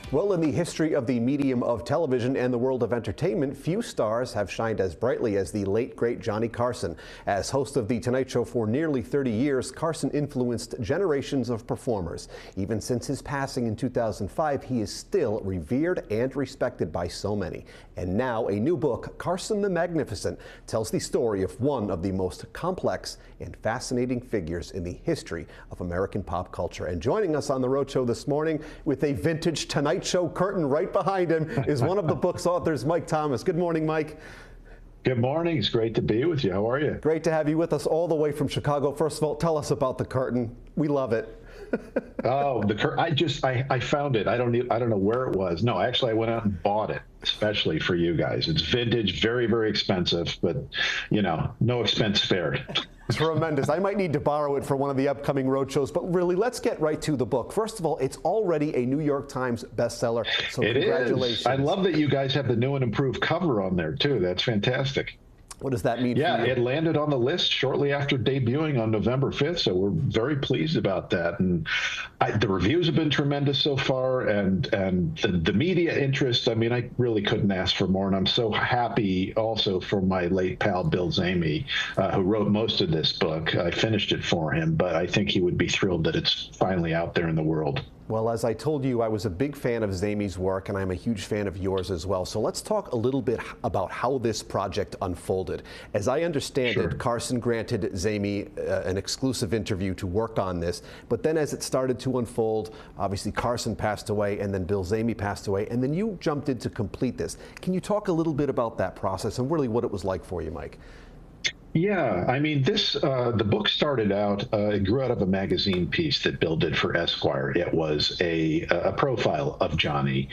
Well, in the history of the medium of television and the world of entertainment, few stars have shined as brightly as the late, great Johnny Carson. As host of The Tonight Show for nearly 30 years, Carson influenced generations of performers. Even since his passing in 2005, he is still revered and respected by so many. And now a new book, Carson the Magnificent, tells the story of one of the most complex and fascinating figures in the history of American pop culture. And joining us on the Road Show this morning with a vintage Tonight Show curtain right behind him is one of the book's authors, Mike Thomas. Good morning, Mike. Good morning. It's great to be with you. How are you? Great to have you with us all the way from Chicago. First of all, tell us about the curtain. We love it. Oh, the curtain. I found it. I don't know where it was. No, actually, I went out and bought it, especially for you guys. It's vintage, very, very expensive, but you know, no expense spared. Tremendous. I might need to borrow it for one of the upcoming road shows, but really, let's get right to the book. First of all, it's already a New York Times bestseller, so congratulations. I love that you guys have the new and improved cover on there, too. That's fantastic. What does that mean for you? Yeah, it landed on the list shortly after debuting on November 5th, so we're very pleased about that. And the reviews have been tremendous so far, and the media interest, I mean, I really couldn't ask for more. And I'm so happy also for my late pal, Bill Zamy, who wrote most of this book. I finished it for him, but I think he would be thrilled that it's finally out there in the world. Well, as I told you, I was a big fan of Zamy's work, and I'm a huge fan of yours as well. So let's talk a little bit about how this project unfolded. As I understand it, Carson granted Zamy an exclusive interview to work on this. But then as it started to unfold, obviously Carson passed away, and then Bill Zamy passed away, and then you jumped in to complete this. Can you talk a little bit about that process and really what it was like for you, Mike? Yeah, I mean, the book started out, it grew out of a magazine piece that Bill did for Esquire. It was a profile of Johnny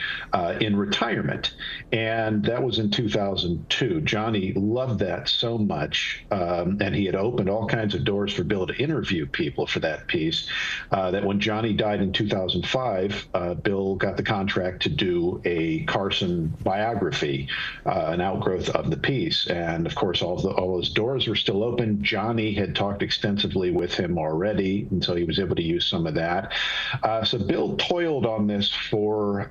in retirement, and that was in 2002. Johnny loved that so much, and he had opened all kinds of doors for Bill to interview people for that piece, that when Johnny died in 2005, Bill got the contract to do a Carson biography, an outgrowth of the piece. And of course, all those doors were still open. Johnny had talked extensively with him already, and so he was able to use some of that. So Bill toiled on this for,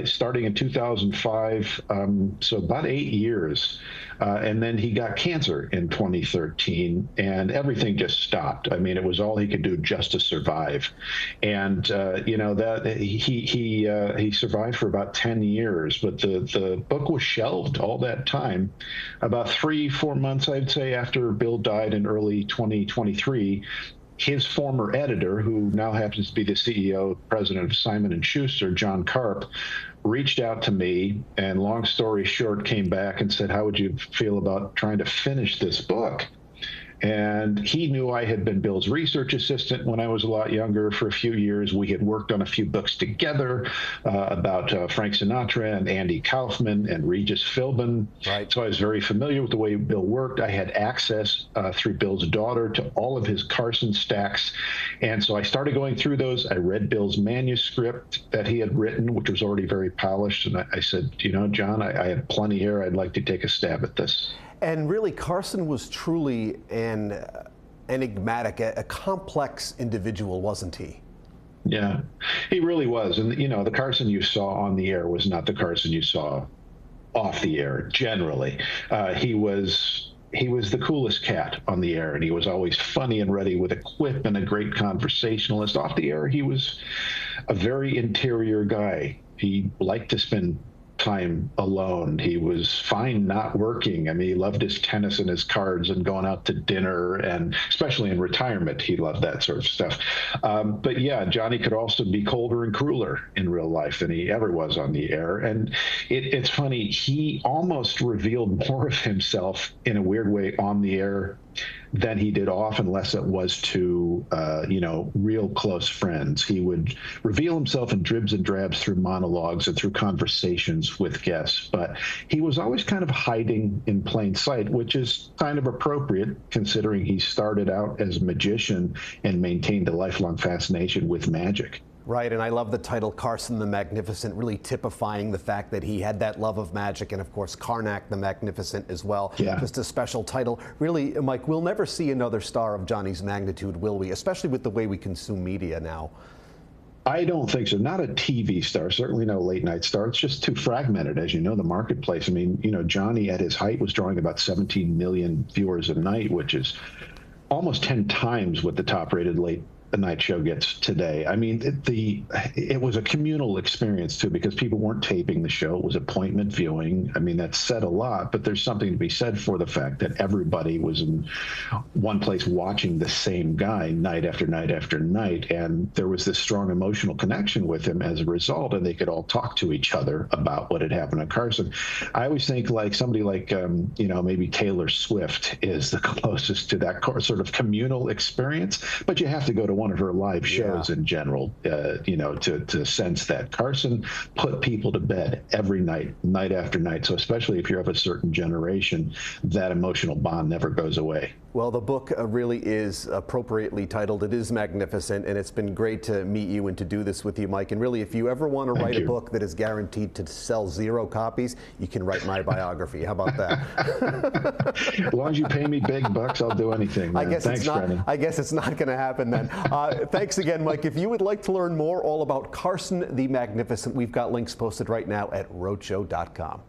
starting in 2005, so about 8 years. And then he got cancer in 2013, and everything just stopped. I mean, it was all he could do just to survive. And that he survived for about 10 years, but the book was shelved all that time. About 3-4 months, I'd say, after Bill died in early 2023, his former editor, who now happens to be the CEO, president of Simon & Schuster, John Karp, reached out to me, and long story short, came back and said, how would you feel about trying to finish this book? And he knew I had been Bill's research assistant when I was a lot younger for a few years. We had worked on a few books together about Frank Sinatra and Andy Kaufman and Regis Philbin. Right. So I was very familiar with the way Bill worked. I had access through Bill's daughter to all of his Carson stacks. And so I started going through those. I read Bill's manuscript that he had written, which was already very polished. And I said, you know, John, I have plenty here. I'd like to take a stab at this. And really, Carson was truly an enigmatic, a complex individual, wasn't he? Yeah, he really was. And, you know, the Carson you saw on the air was not the Carson you saw off the air, generally. He was the coolest cat on the air, and he was always funny and ready with a quip and a great conversationalist. Off the air, he was a very interior guy. He liked to spend time alone. He was fine not working. I mean, he loved his tennis and his cards and going out to dinner, and especially in retirement, he loved that sort of stuff. But yeah, Johnny could also be colder and crueler in real life than he ever was on the air. And it's funny, he almost revealed more of himself in a weird way on the air than he did off, unless it was to, real close friends. He would reveal himself in dribs and drabs through monologues and through conversations with guests. But he was always kind of hiding in plain sight, which is kind of appropriate considering he started out as a magician and maintained a lifelong fascination with magic. Right, and I love the title Carson the Magnificent, really typifying the fact that he had that love of magic, and of course Karnak the Magnificent as well. Yeah. Just a special title. Really, Mike, we'll never see another star of Johnny's magnitude, will we? Especially with the way we consume media now. I don't think so. Not a TV star, certainly no late night star. It's just too fragmented, as you know, the marketplace. I mean, Johnny at his height was drawing about 17 million viewers a night, which is almost 10 times what the top rated late night show gets today. I mean, it was a communal experience too, because people weren't taping the show. It was appointment viewing. I mean, that said a lot, but there's something to be said for the fact that everybody was in one place watching the same guy night after night after night. And there was this strong emotional connection with him as a result, and they could all talk to each other about what had happened to Carson. I always think like somebody like, maybe Taylor Swift is the closest to that sort of communal experience, but you have to go to one of her live shows in general, to sense that. Carson put people to bed every night, night after night. So especially if you're of a certain generation, that emotional bond never goes away. Well, the book really is appropriately titled. It is magnificent, and it's been great to meet you and to do this with you, Mike. And really, if you ever want to write a book that is guaranteed to sell 0 copies, you can write my biography. How about that? As long as you pay me big bucks, I'll do anything, man. Thanks, Brennan. I guess it's not going to happen then. Thanks again, Mike. If you would like to learn more all about Carson the Magnificent, we've got links posted right now at roadshow.com.